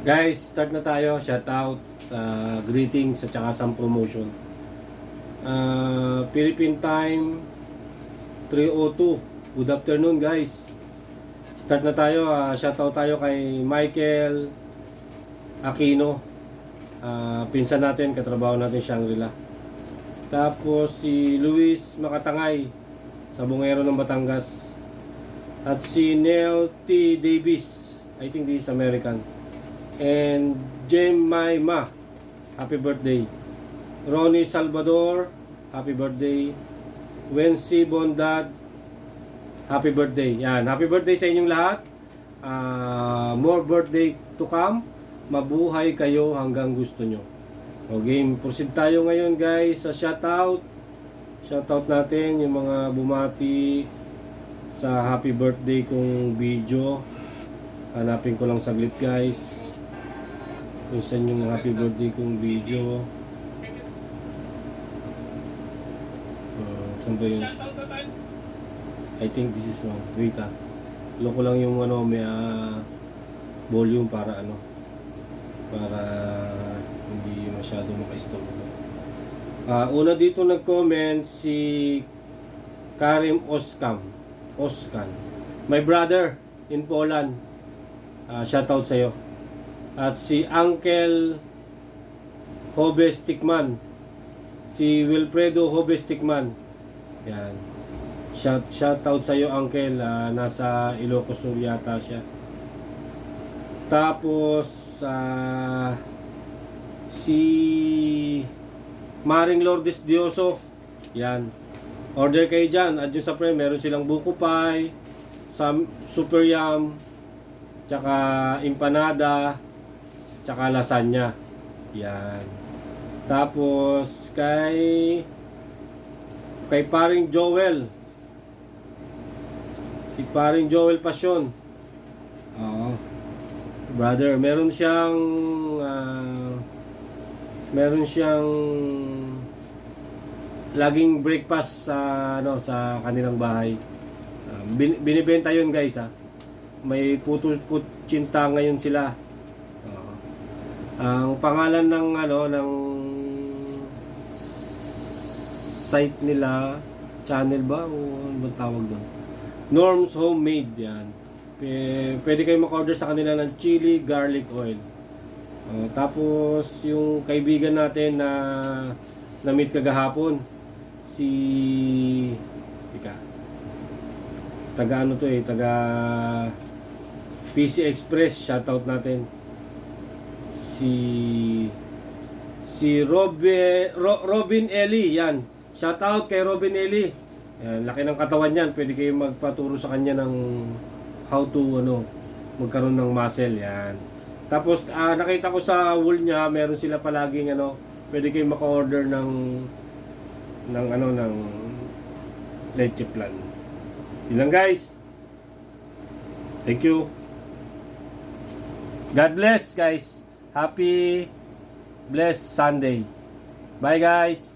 Guys, start na tayo. Shout out, greetings at saka some promotion. Philippine time 3:02. Good afternoon, guys. Start na tayo. Shout out tayo kay Michael Aquino. Pinsan natin, katrabaho natin Shangri-La. Tapos si Luis Makatangay sa Bungero ng Batangas. At si Neil T. Davis. I think this is American. And Jemima, happy birthday. Ronnie Salvador, happy birthday. Wency Bondad, happy birthday. Yan, happy birthday sa inyong lahat. More birthday to come. Mabuhay kayo hanggang gusto nyo. Okay, proceed tayo ngayon guys sa shoutout. Shoutout natin yung mga bumati sa happy birthday kong video. Hanapin ko lang saglit guys kung saan yung happy birthday kong video. Saan ba yun? I think this is one. Wait loko lang yung may volume para para hindi masyado maka-stop. Una dito nag-comment si Karim Oskan, my brother in Poland. Shoutout sa'yo. At si Uncle Hobes Tikman, si Wilfredo Hobes Tikman. Yan. Shoutout sa iyo Uncle, nasa Ilocos Sur yata siya. Tapos si Maring Lourdes Dioso. Yan. Order kayo dyan. At yung sa friend, meron silang buko pie, super yum, tsaka empanada, tsaka lasagna. Yan. Tapos kay paring Joel. Si paring Joel Pasyon. Brother, meron siyang laging breakfast sa kanilang bahay. Binibenta 'yun, guys, May puto kutsinta ngayon sila. Ang pangalan ng site nila, channel ba o ano ba tawag doon? Norm's Homemade, yan. Pwede kayo mag-order sa kanila ng chili garlic oil. Tapos yung kaibigan natin na meet kagahapon, si taga PC Express, shoutout natin. Si Robin Eli, yan. Shoutout kay Robin Eli. Yan, laki ng katawan niyan. Pwede kayo magpaturo sa kanya ng how to magkaroon ng muscle, yan. Tapos nakita ko sa wall niya, meron sila palaging pwede kayo maka-order ng leche plan. Yun lang guys. Thank you. God bless guys. Happy blessed Sunday. Bye guys.